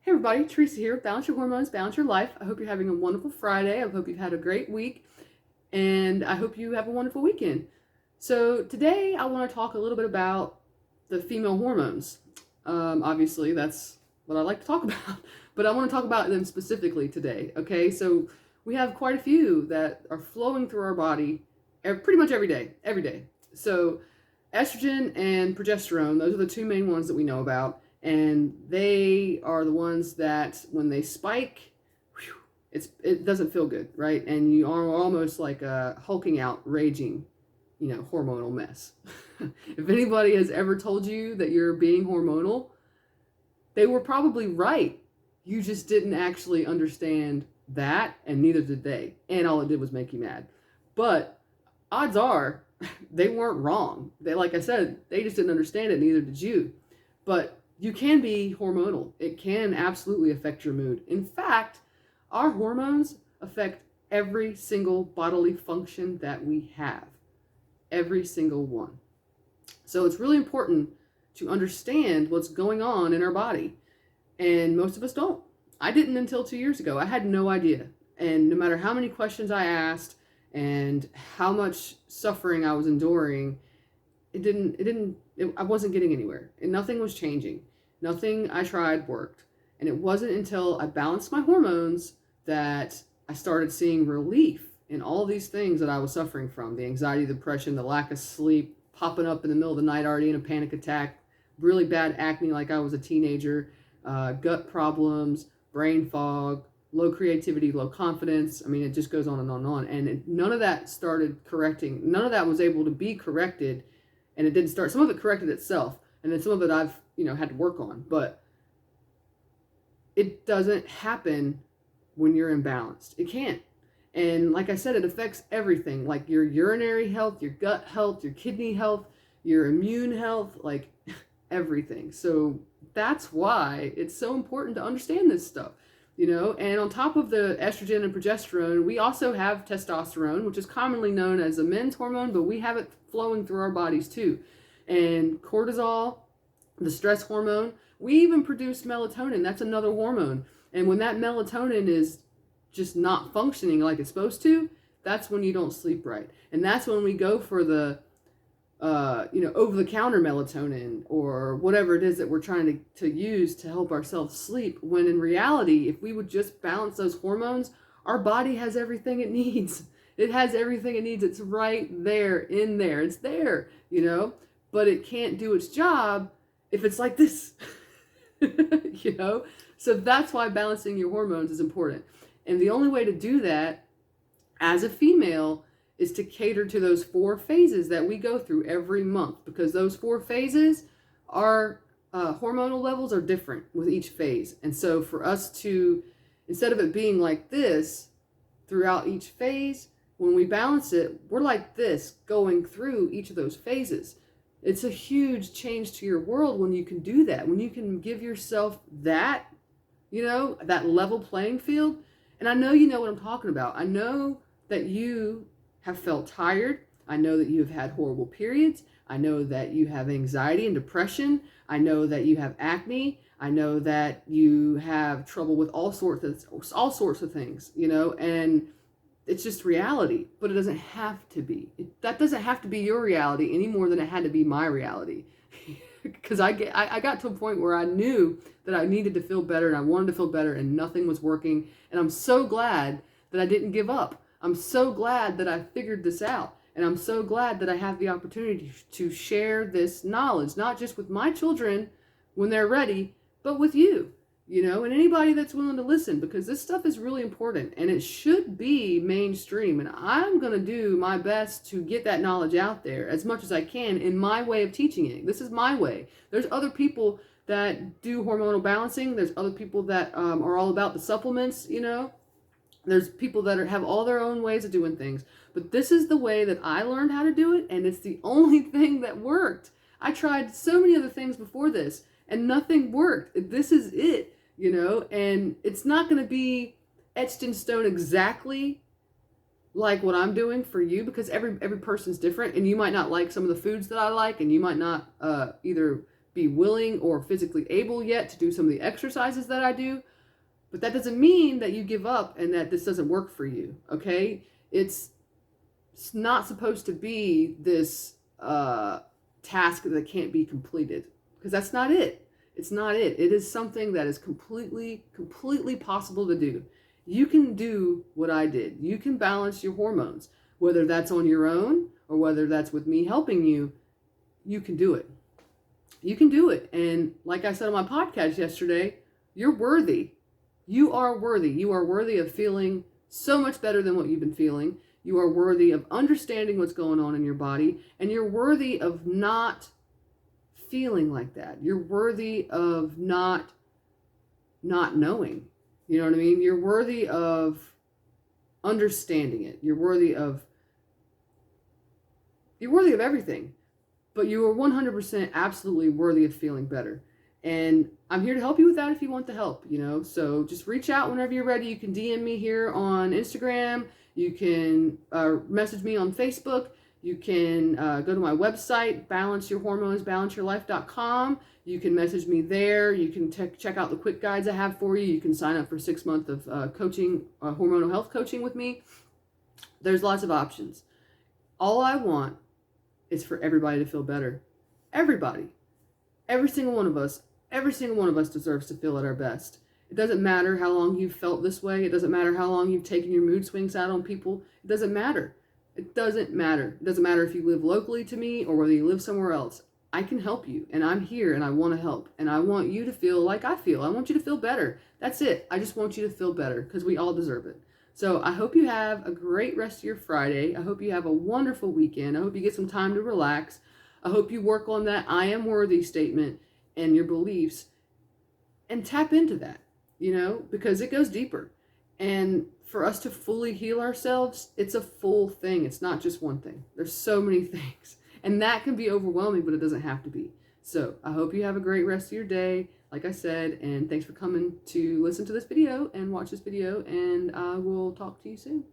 Hey everybody, Teresa here. Balance your hormones, balance your life. I hope you're having a wonderful Friday. I hope you've had a great week, and I hope you have a wonderful weekend. So today I want to talk a little bit about the female hormones. Obviously, that's what I like to talk about, but I want to talk about them specifically today. Okay, so we have quite a few that are flowing through our body pretty much every day. Every day. So estrogen and progesterone, those are the two main ones that we know about. And they are the ones that when they spike, it doesn't feel good, right? And you are almost like a hulking out, raging, hormonal mess. If anybody has ever told you that you're being hormonal, they were probably right. You just didn't actually understand that, and neither did they. And all it did was make you mad. But odds are they weren't wrong. They, like I said, they just didn't understand it, neither did you. But you can be hormonal. It can absolutely affect your mood. In fact, our hormones affect every single bodily function that we have. Every single one. So it's really important to understand what's going on in our body. And most of us don't. I didn't until 2 years ago. I had no idea. And no matter how many questions I asked and how much suffering I was enduring, I wasn't getting anywhere. And nothing was changing. Nothing I tried worked. And it wasn't until I balanced my hormones that I started seeing relief in all these things that I was suffering from. The anxiety, the depression, the lack of sleep, popping up in the middle of the night already in a panic attack, really bad acne like I was a teenager, gut problems, brain fog, low creativity, low confidence. I mean, it just goes on and on and on. And none of that started correcting. None of that was able to be corrected. And it didn't start. Some of it corrected itself. And then some of it I've had to work on, but it doesn't happen when you're imbalanced. It can't. And like I said, it affects everything, like your urinary health, your gut health, your kidney health, your immune health, like everything. So that's why it's so important to understand this stuff, and on top of the estrogen and progesterone, we also have testosterone, which is commonly known as a men's hormone, but we have it flowing through our bodies too. And cortisol, the stress hormone. We even produce melatonin. That's another hormone. And when that melatonin is just not functioning like it's supposed to, that's when you don't sleep right. And that's when we go for the, over-the-counter melatonin or whatever it is that we're trying to use to help ourselves sleep. When in reality, if we would just balance those hormones, our body has everything it needs. It has everything it needs. It's right there, in there. It's there, but it can't do its job if it's like this, So that's why balancing your hormones is important. And the only way to do that as a female is to cater to those 4 phases that we go through every month, because those 4 phases are, hormonal levels are different with each phase. And so for us to, instead of it being like this throughout each phase, when we balance it, we're like this going through each of those phases. It's a huge change to your world when you can do that, when you can give yourself that, that level playing field. And I know you know what I'm talking about. I know that you have felt tired. I know that you have had horrible periods. I know that you have anxiety and depression. I know that you have acne. I know that you have trouble with all sorts of things, and it's just reality, but it doesn't have to be. That doesn't have to be your reality any more than it had to be my reality. Because I got to a point where I knew that I needed to feel better and I wanted to feel better and nothing was working. And I'm so glad that I didn't give up. I'm so glad that I figured this out. And I'm so glad that I have the opportunity to share this knowledge, not just with my children when they're ready, but with you. And anybody that's willing to listen, because this stuff is really important and it should be mainstream. And I'm going to do my best to get that knowledge out there as much as I can in my way of teaching it. This is my way. There's other people that do hormonal balancing. There's other people that are all about the supplements, There's people that have all their own ways of doing things. But this is the way that I learned how to do it, and it's the only thing that worked. I tried so many other things before this, and nothing worked. This is it. And it's not going to be etched in stone exactly like what I'm doing for you, because every person's different, and you might not like some of the foods that I like, and you might not either be willing or physically able yet to do some of the exercises that I do. But that doesn't mean that you give up and that this doesn't work for you, okay? It's not supposed to be this task that can't be completed, because that's not it. It's not it. It is something that is completely possible to do. You can do what I did. You can balance your hormones, whether that's on your own or whether that's with me helping you. You can do it. You can do it. And like I said on my podcast yesterday, you're worthy. You are worthy. You are worthy of feeling so much better than what you've been feeling. You are worthy of understanding what's going on in your body, and you're worthy of not feeling like that. You're worthy of not knowing. You know what I mean? You're worthy of understanding it. You're worthy of everything. But you are 100% absolutely worthy of feeling better. And I'm here to help you with that if you want the help, you know. So just reach out whenever you're ready. You can DM me here on Instagram. You can message me on Facebook. You can go to my website, balanceyourhormones.balanceyourlife.com. You can message me there. You can check out the quick guides I have for you. You can sign up for 6 months of coaching, hormonal health coaching with me. There's lots of options. All I want is for everybody to feel better. Everybody. Every single one of us deserves to feel at our best. It doesn't matter how long you've felt this way. It doesn't matter how long you've taken your mood swings out on people. It doesn't matter. It doesn't matter. It doesn't matter if you live locally to me or whether you live somewhere else. I can help you, and I'm here, and I want to help, and I want you to feel like I feel. I want you to feel better. That's it. I just want you to feel better because we all deserve it. So I hope you have a great rest of your Friday. I hope you have a wonderful weekend. I hope you get some time to relax. I hope you work on that I am worthy statement and your beliefs and tap into that, you know, because it goes deeper. And for us to fully heal ourselves, it's a full thing. It's not just one thing. There's so many things. And that can be overwhelming, but it doesn't have to be. So I hope you have a great rest of your day, like I said, and thanks for coming to listen to this video and watch this video, and I will talk to you soon.